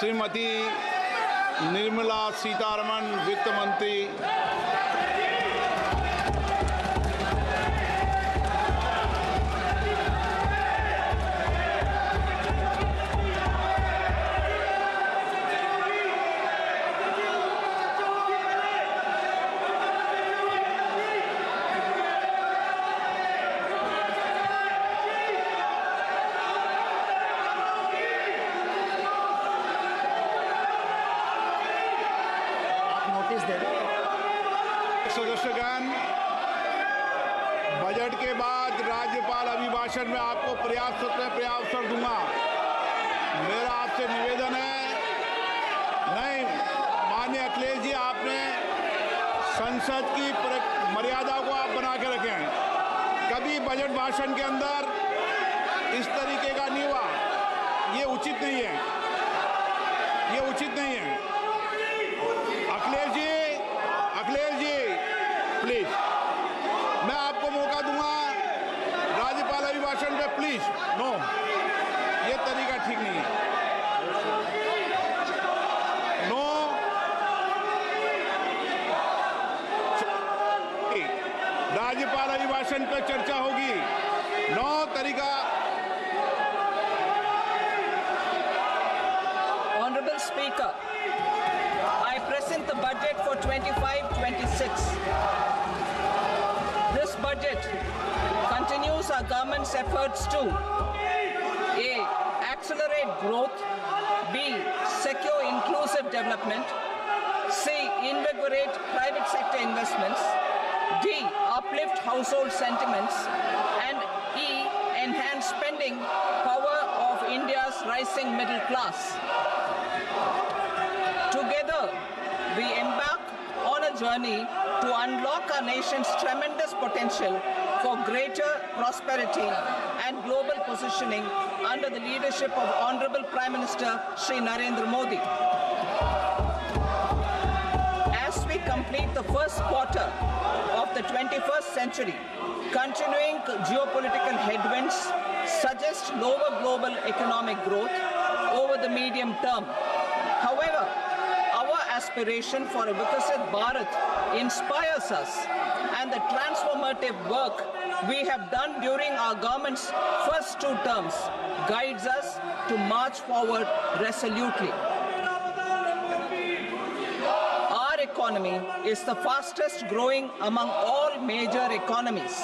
श्रीमती निर्मला सीतारमण वित्त मंत्री, सदस्यगण, बजट के बाद राज्यपाल अभिभाषण में आपको पर्याप्त अवसर दूंगा। मेरा आपसे निवेदन है, नहीं माननीय अखिलेश जी, आपने संसद की मर्यादा को आप बना के रखे हैं। कभी बजट भाषण के अंदर इस तरीके का नहीं हुआ, ये उचित नहीं है, ये उचित नहीं है। अखिलेश जी प्लीज, मैं आपको मौका दूंगा राज्यपाल अभिभाषण पे, प्लीज। नो, ये तरीका ठीक नहीं है। नो, राज्यपाल अभिभाषण पे चर्चा होगी। नो तरीका। Honorable Speaker, I present the budget for 25-26. This budget continues our government's efforts to A. Accelerate growth, B. Secure inclusive development, C. Invigorate private sector investments, D. Uplift household sentiments, and E. Enhance spending power of India's rising middle class. Together, we embark on a journey to unlock our nation's tremendous potential for greater prosperity and global positioning under the leadership of Honorable Prime Minister Shri Narendra Modi. As we complete the first quarter of the 21st century, continuing geopolitical headwinds suggest lower global economic growth over the medium term. However, our aspiration for a Vikasit Bharat inspires us, and the transformative work we have done during our government's first 2 terms guides us to march forward resolutely. Our economy is the fastest growing among all major economies.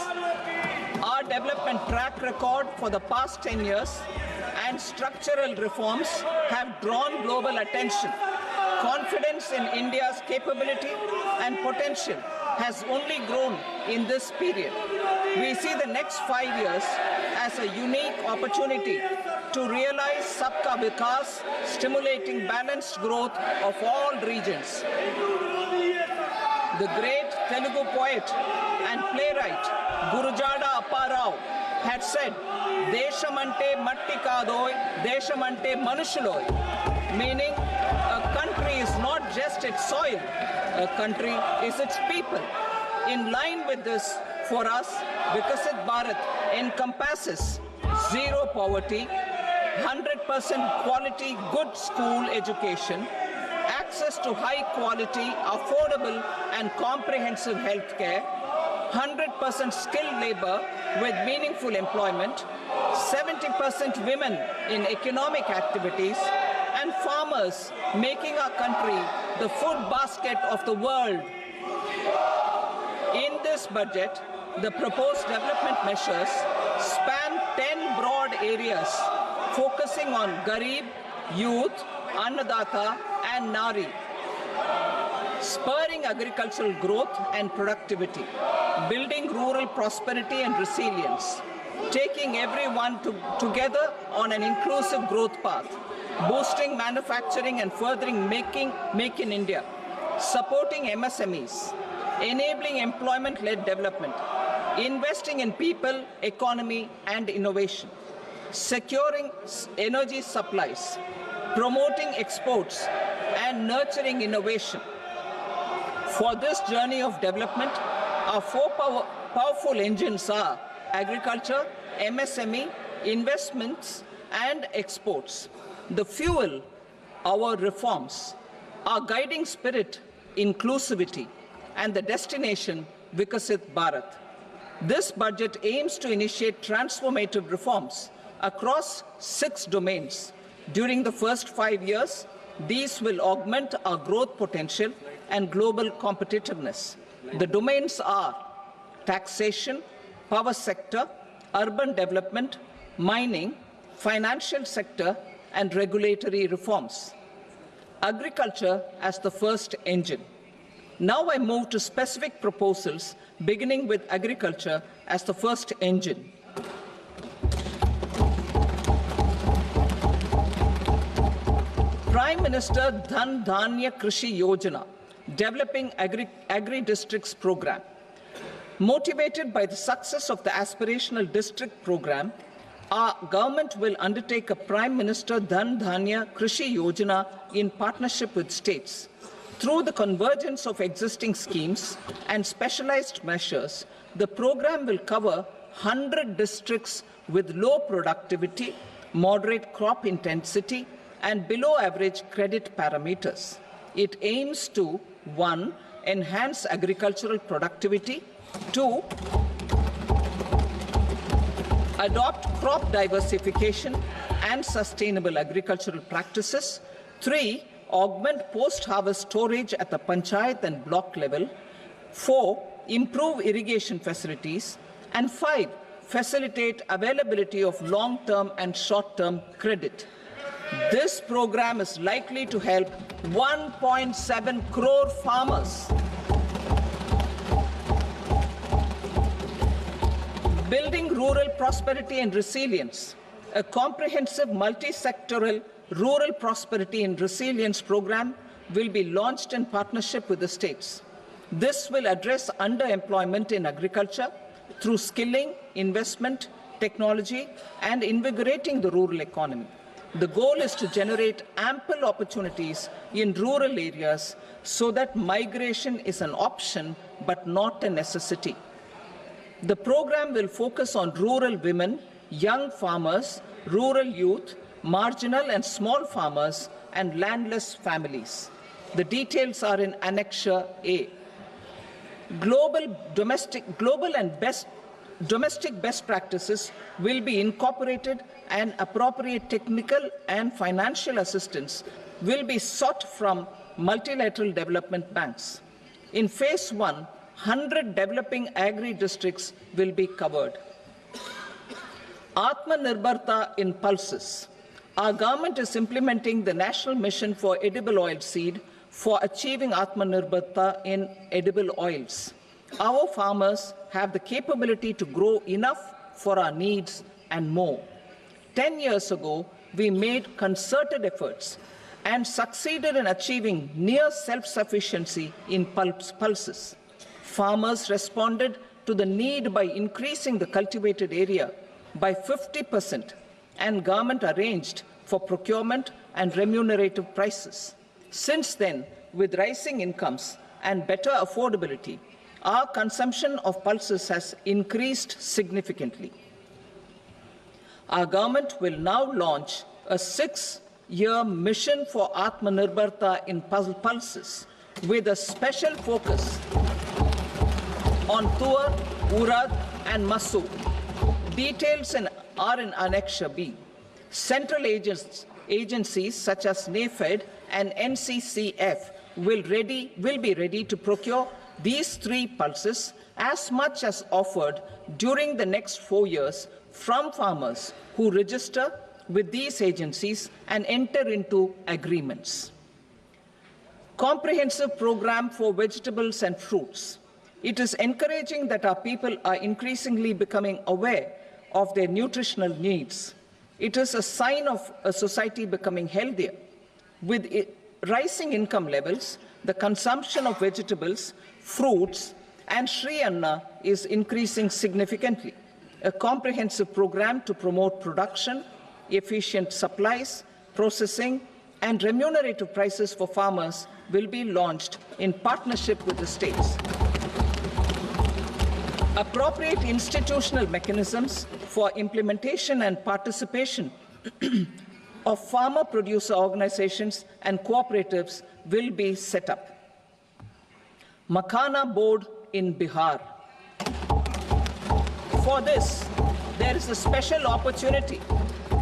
Our development track record for the past 10 years and structural reforms have drawn global attention. Confidence in India's capability and potential has only grown in this period. We see the next 5 years as a unique opportunity to realize Sabka Vikas, stimulating balanced growth of all regions. The great Telugu poet and playwright Gurujada Apparao had said, "Deshamante matti kadoy, deshamante manushuloy," meaning a country is not just its soil, a country is its people. In line with this, for us, Vikasit Bharat encompasses zero poverty, 100% quality good school education, access to high quality, affordable and comprehensive health care, 100% skilled labor with meaningful employment, 70% women in economic activities, and farmers making our country the food basket of the world. In this budget, the proposed development measures span 10 broad areas, focusing on Garib, youth, Annadata, and Nari, spurring agricultural growth and productivity, building rural prosperity and resilience, taking everyone together on an inclusive growth path, boosting manufacturing and furthering Make in India, supporting MSMEs, enabling employment-led development, investing in people, economy, and innovation, securing energy supplies, promoting exports, and nurturing innovation. For this journey of development, our 4 powerful engines are agriculture, MSME, investments, and exports. The fuel our reforms, our guiding spirit, inclusivity, and the destination Vikasit Bharat. This budget aims to initiate transformative reforms across 6 domains. During the first 5 years, these will augment our growth potential and global competitiveness. The domains are taxation, power sector, urban development, mining, financial sector, and regulatory reforms. Agriculture as the first engine. Now I move to specific proposals, beginning with agriculture as the first engine. Prime Minister Dhan Dhanya Krishi Yojana, Developing Agri-Districts Program. Motivated by the success of the Aspirational District Program, our government will undertake a Prime Minister Dhan Dhanya Krishi Yojana in partnership with states. Through the convergence of existing schemes and specialized measures, the program will cover 100 districts with low productivity, moderate crop intensity, and below average credit parameters. It aims to 1. Enhance agricultural productivity, 2. Adopt crop diversification and sustainable agricultural practices, 3. Augment post-harvest storage at the panchayat and block level, 4. Improve irrigation facilities, and 5. Facilitate availability of long-term and short-term credit. This program is likely to help 1.7 crore farmers. Building rural prosperity and resilience. A comprehensive multi-sectoral Rural Prosperity and Resilience Program will be launched in partnership with the states. This will address underemployment in agriculture through skilling, investment, technology, and invigorating the rural economy. The goal is to generate ample opportunities in rural areas so that migration is an option but not a necessity. The program will focus on rural women, young farmers, rural youth, marginal and small farmers, and landless families. The details are in Annexure A. Domestic best practices will be incorporated, and appropriate technical and financial assistance will be sought from multilateral development banks. In Phase 1, 100 developing agri-districts will be covered. Atmanirbharta in pulses. Our government is implementing the National Mission for Edible Oilseed for achieving Atmanirbharta in edible oils. Our farmers have the capability to grow enough for our needs and more. 10 years ago, we made concerted efforts and succeeded in achieving near self-sufficiency in pulses. Farmers responded to the need by increasing the cultivated area by 50%, and government arranged for procurement and remunerative prices. Since then, with rising incomes and better affordability, our consumption of pulses has increased significantly. Our government will now launch a 6-year mission for Atmanirbharta in pulses with a special focus on Tuar, Urad, and Masoor. Details are in Annexure B. Central agencies such as NAFED and NCCF will be ready to procure these 3 pulses as much as offered during the next 4 years from farmers who register with these agencies and enter into agreements. Comprehensive program for vegetables and fruits. It is encouraging that our people are increasingly becoming aware of their nutritional needs. It is a sign of a society becoming healthier. With rising income levels, the consumption of vegetables, fruits, and Shri Anna is increasing significantly. A comprehensive program to promote production, efficient supplies, processing, and remunerative prices for farmers will be launched in partnership with the states. Appropriate institutional mechanisms for implementation and participation of farmer producer organizations and cooperatives will be set up. Makhana Board in Bihar. For this, there is a special opportunity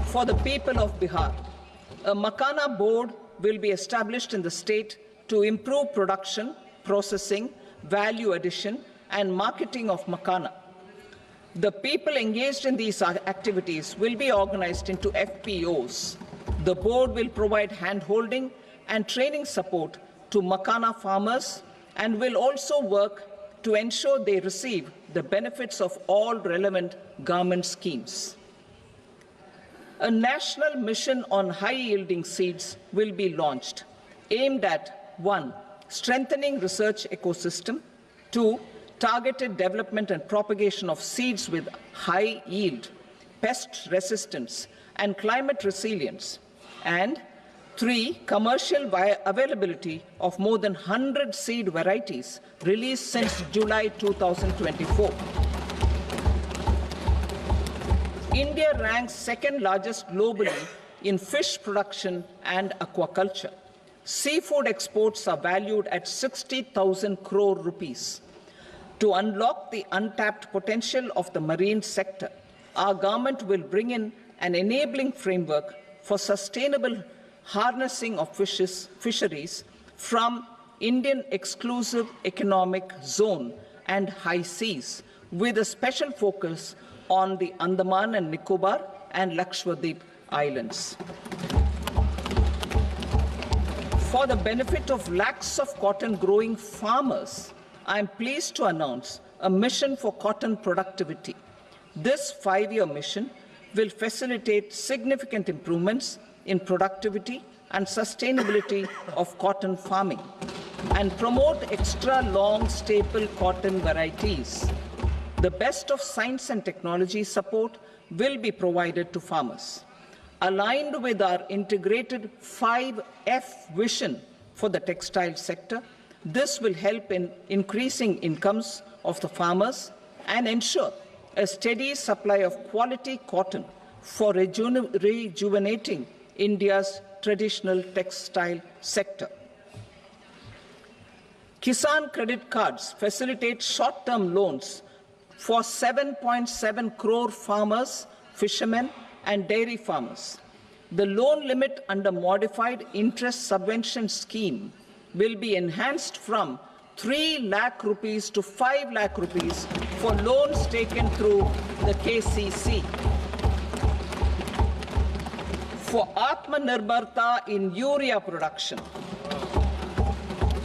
for the people of Bihar. A Makhana Board will be established in the state to improve production, processing, value addition, and marketing of makhana. The people engaged in these activities will be organized into FPOs. The board will provide hand-holding and training support to makhana farmers and will also work to ensure they receive the benefits of all relevant government schemes. A national mission on high-yielding seeds will be launched, aimed at 1. Strengthening research ecosystem, 2. Targeted development and propagation of seeds with high yield, pest resistance, and climate resilience, and 3. Commercial availability of more than 100 seed varieties released since July 2024. India ranks second largest globally in fish production and aquaculture. Seafood exports are valued at 60,000 crore rupees. To unlock the untapped potential of the marine sector, our government will bring in an enabling framework for sustainable harnessing of fisheries from Indian exclusive economic zone and high seas, with a special focus on the Andaman and Nicobar and Lakshadweep Islands. For the benefit of lakhs of cotton growing farmers, I am pleased to announce a mission for cotton productivity. This 5-year mission will facilitate significant improvements in productivity and sustainability of cotton farming and promote extra long staple cotton varieties. The best of science and technology support will be provided to farmers. Aligned with our integrated 5F vision for the textile sector, this will help in increasing incomes of the farmers and ensure a steady supply of quality cotton for rejuvenating India's traditional textile sector. Kisan credit cards facilitate short-term loans for 7.7 crore farmers, fishermen, and dairy farmers. The loan limit under modified interest subvention scheme will be enhanced from 3 lakh rupees to 5 lakh rupees for loans taken through the KCC. For Atmanirbharta in urea production,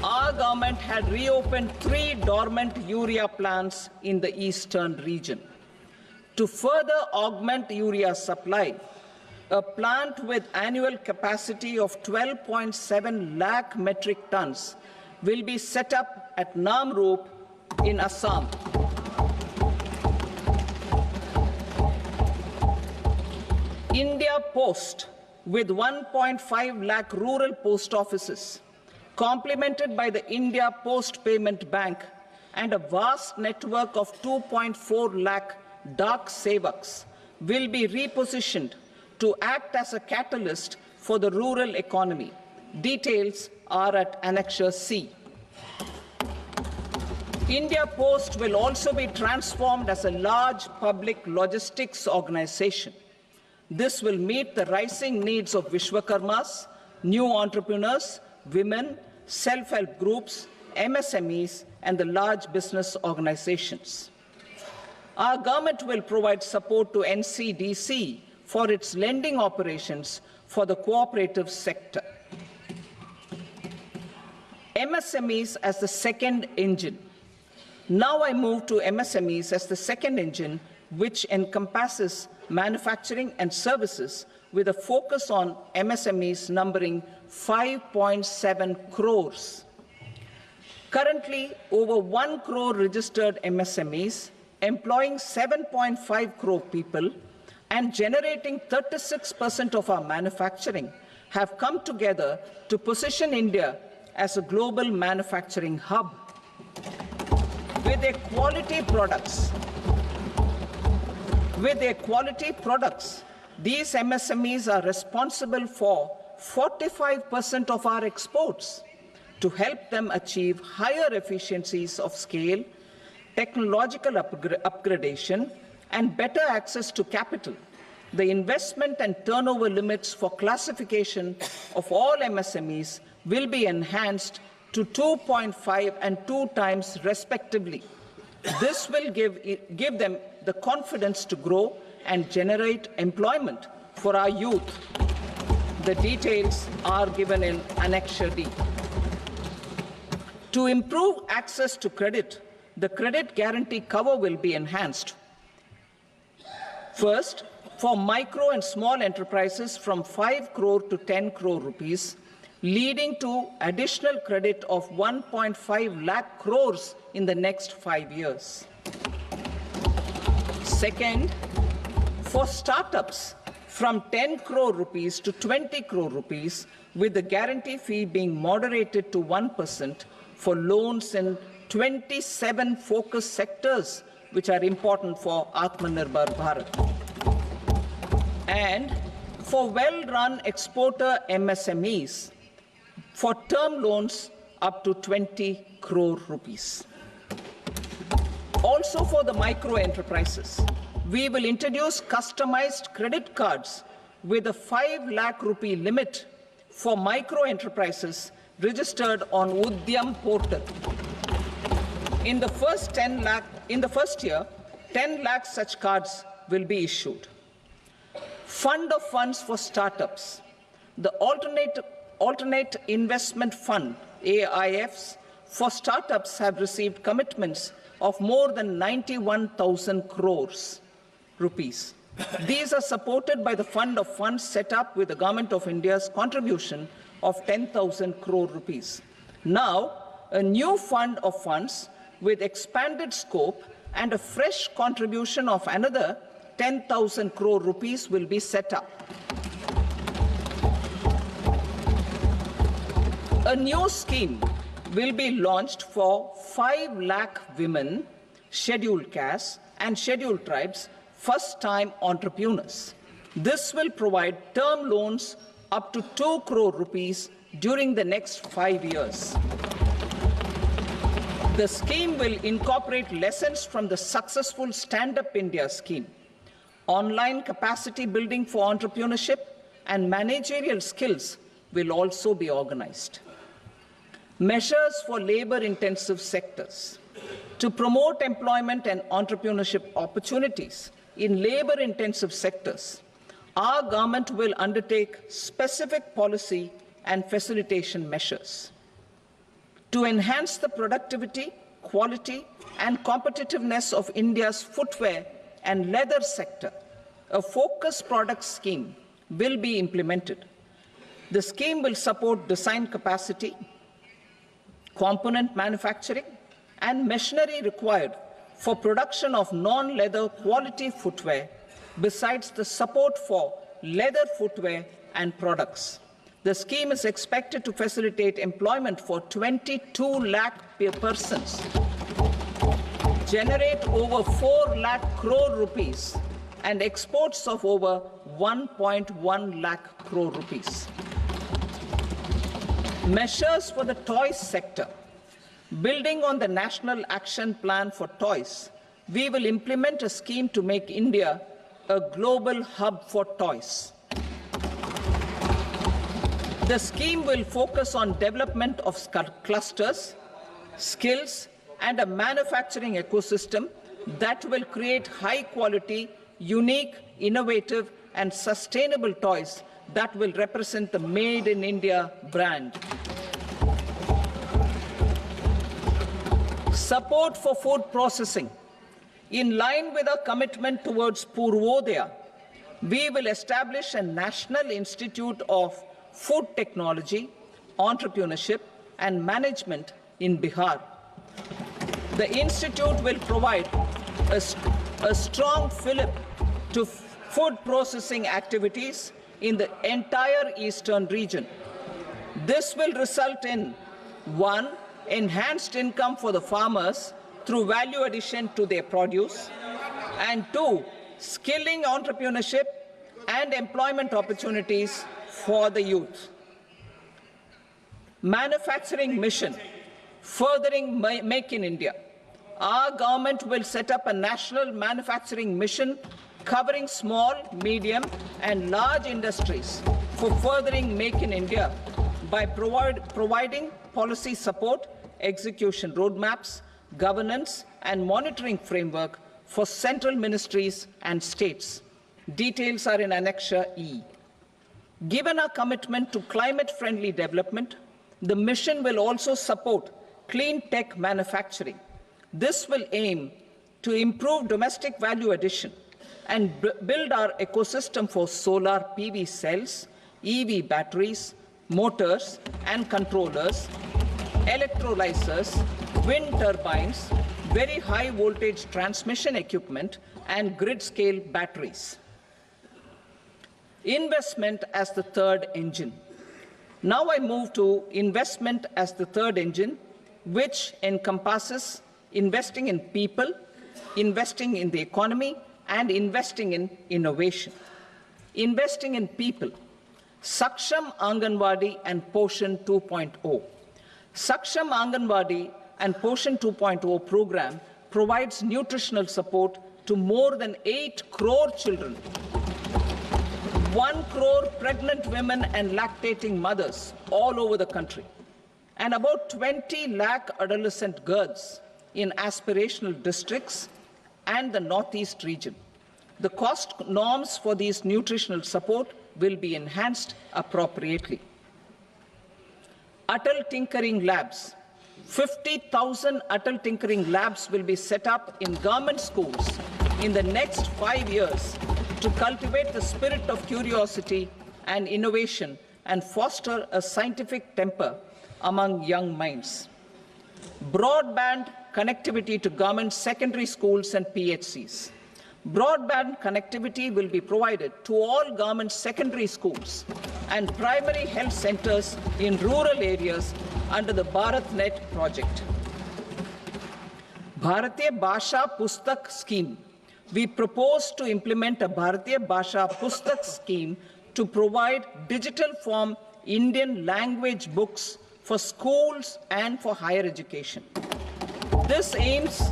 our government had reopened 3 dormant urea plants in the eastern region. To further augment urea supply, a plant with annual capacity of 12.7 lakh metric tons will be set up at Namrup in Assam. India Post, with 1.5 lakh rural post offices, complemented by the India Post Payment Bank and a vast network of 2.4 lakh Dak Sevaks, will be repositioned to act as a catalyst for the rural economy. Details are at Annexure C. India Post will also be transformed as a large public logistics organization. This will meet the rising needs of Vishwakarmas, new entrepreneurs, women, self-help groups, MSMEs, and the large business organizations. Our government will provide support to NCDC for its lending operations for the cooperative sector. MSMEs as the second engine. Now I move to MSMEs as the second engine, which encompasses manufacturing and services with a focus on MSMEs numbering 5.7 crores. Currently, over 1 crore registered MSMEs, employing 7.5 crore people and generating 36% of our manufacturing, have come together to position India as a global manufacturing hub. With their quality products, These MSMEs are responsible for 45% of our exports. To help them achieve higher efficiencies of scale, technological upgradation, and better access to capital, the investment and turnover limits for classification of all MSMEs will be enhanced to 2.5 and 2 times respectively. This will give them the confidence to grow and generate employment for our youth. The details are given in Annexure D. To improve access to credit, the credit guarantee cover will be enhanced. First, for micro and small enterprises from 5 crore to 10 crore rupees, leading to additional credit of 1.5 lakh crores in the next 5 years. Second, for startups from 10 crore rupees to 20 crore rupees, with the guarantee fee being moderated to 1% for loans in 27 focus sectors which are important for Atmanirbhar Bharat. And for well-run exporter MSMEs, for term loans up to 20 crore rupees. Also for the micro enterprises, we will introduce customized credit cards with a 5 lakh rupee limit for micro enterprises registered on Udyam portal. In the first year, 10 lakh such cards will be issued. Fund of funds for startups. The Alternate Investment Fund, AIFs, for startups have received commitments of more than 91,000 crores rupees. These are supported by the fund of funds set up with the Government of India's contribution of 10,000 crore rupees. Now, a new fund of funds with expanded scope and a fresh contribution of another 10,000 crore rupees will be set up. A new scheme will be launched for 5 lakh women, scheduled castes and scheduled tribes, first-time entrepreneurs. This will provide term loans up to 2 crore rupees during the next 5 years. The scheme will incorporate lessons from the successful Stand Up India scheme. Online capacity building for entrepreneurship and managerial skills will also be organized. Measures for labor-intensive sectors. To promote employment and entrepreneurship opportunities in labor-intensive sectors, our government will undertake specific policy and facilitation measures. To enhance the productivity, quality, and competitiveness of India's footwear and leather sector, a focused product scheme will be implemented. The scheme will support design capacity, component manufacturing, and machinery required for production of non-leather quality footwear, besides the support for leather footwear and products. The scheme is expected to facilitate employment for 22 lakh persons, generate over 4 lakh crore rupees, and exports of over 1.1 lakh crore rupees. Measures for the toys sector. Building on the National Action Plan for Toys, we will implement a scheme to make India a global hub for toys. The scheme will focus on development of clusters, skills, and a manufacturing ecosystem that will create high-quality, unique, innovative, and sustainable toys that will represent the Made in India brand. Support for food processing. In line with our commitment towards Purvodaya, we will establish a National Institute of Food Technology, Entrepreneurship and Management in Bihar. The institute will provide a strong fillip to food processing activities in the entire eastern region. This will result in 1. Enhanced income for the farmers through value addition to their produce, and 2. Skilling entrepreneurship and employment opportunities for the youth. Manufacturing mission, furthering Make in India. Our government will set up a national manufacturing mission covering small, medium and large industries for furthering Make in India by providing policy support, execution roadmaps, governance and monitoring framework for central ministries and states. Details are in Annexure E. Given our commitment to climate-friendly development, the mission will also support clean tech manufacturing. This will aim to improve domestic value addition and build our ecosystem for solar PV cells, EV batteries, motors and controllers, electrolyzers, wind turbines, very high voltage transmission equipment and grid-scale batteries. Investment as the third engine. Now I move to investment as the third engine, which encompasses investing in people, investing in the economy, and investing in innovation. Investing in people. Saksham Anganwadi and Poshan 2.0. Saksham Anganwadi and Poshan 2.0 program provides nutritional support to more than 8 crore children, 1 crore pregnant women and lactating mothers all over the country, and about 20 lakh adolescent girls in aspirational districts and the Northeast region. The cost norms for these nutritional support will be enhanced appropriately. Atal Tinkering Labs. 50,000 Atal Tinkering Labs will be set up in government schools in the next 5 years to cultivate the spirit of curiosity and innovation and foster a scientific temper among young minds. Broadband connectivity to government secondary schools and PHCs. Broadband connectivity will be provided to all government secondary schools and primary health centers in rural areas under the BharatNet project. Bharatiya Bhasha Pustak Scheme. We propose to implement a Bharatiya Bhasha Pustak scheme to provide digital form Indian language books for schools and for higher education. This aims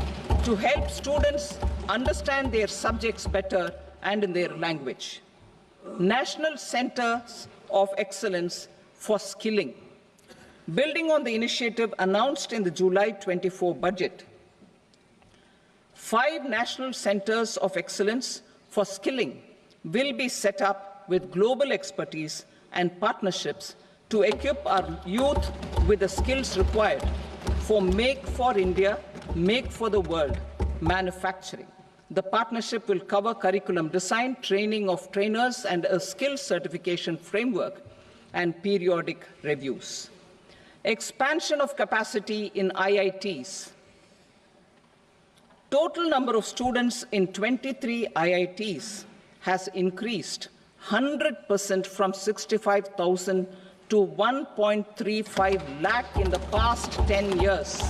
to help students understand their subjects better and in their language. National Centers of Excellence for Skilling. Building on the initiative announced in the July 24 budget, 5 national centers of excellence for skilling will be set up with global expertise and partnerships to equip our youth with the skills required for Make for India, Make for the World manufacturing. The partnership will cover curriculum design, training of trainers, and a skills certification framework and periodic reviews. Expansion of capacity in IITs. Total number of students in 23 IITs has increased 100% from 65,000 to 1.35 lakh in the past 10 years.